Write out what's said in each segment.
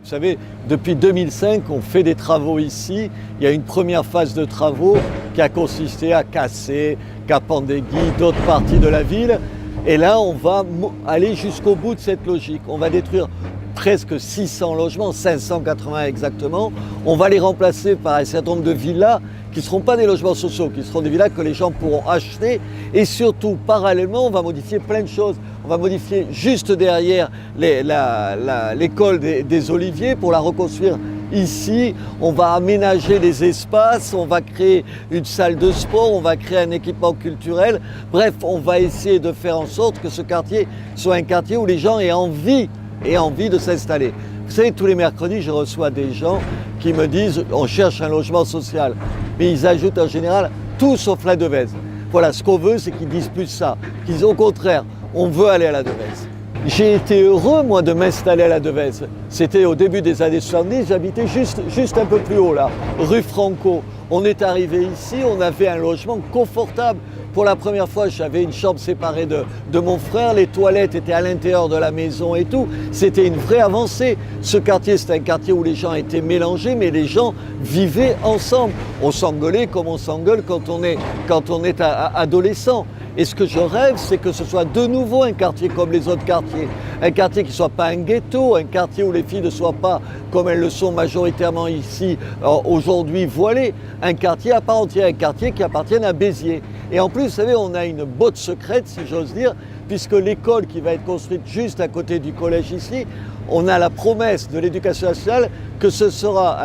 Vous savez, depuis 2005, on fait des travaux ici. Il y a une première phase de travaux qui a consisté à casser Capandegui, d'autres parties de la ville. Et là, on va aller jusqu'au bout de cette logique. On va détruire presque 600 logements, 580 exactement. On va les remplacer par un certain nombre de villas qui ne seront pas des logements sociaux, qui seront des villas que les gens pourront acheter. Et surtout, parallèlement, on va modifier plein de choses. On va modifier juste derrière l'école des Oliviers pour la reconstruire ici. On va aménager les espaces, on va créer une salle de sport, on va créer un équipement culturel. Bref, on va essayer de faire en sorte que ce quartier soit un quartier où les gens aient envie de s'installer. Vous savez, tous les mercredis, je reçois des gens qui me disent « on cherche un logement social ». Mais ils ajoutent en général tout sauf la Devèze. Voilà, ce qu'on veut, c'est qu'ils disent plus ça. Qu'ils disent au contraire, on veut aller à la Devèze. J'ai été heureux, moi, de m'installer à la Devèze. C'était au début des années 70, j'habitais juste un peu plus haut, là, rue Franco. On est arrivé ici, on avait un logement confortable. Pour la première fois, j'avais une chambre séparée de mon frère, les toilettes étaient à l'intérieur de la maison et tout. C'était une vraie avancée. Ce quartier, c'est un quartier où les gens étaient mélangés, mais les gens vivaient ensemble. On s'engueulait comme on s'engueule quand on est adolescent. Et ce que je rêve, c'est que ce soit de nouveau un quartier comme les autres quartiers. Un quartier qui ne soit pas un ghetto, un quartier où les filles ne soient pas, comme elles le sont majoritairement ici, aujourd'hui voilées. Un quartier à part entière, un quartier qui appartienne à Béziers. Et en plus, vous savez, on a une botte secrète, si j'ose dire, puisque l'école qui va être construite juste à côté du collège ici, on a la promesse de l'éducation nationale que ce sera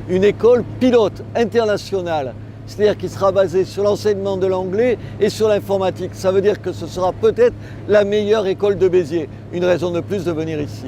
une école pilote internationale. C'est-à-dire qu'il sera basé sur l'enseignement de l'anglais et sur l'informatique. Ça veut dire que ce sera peut-être la meilleure école de Béziers. Une raison de plus de venir ici.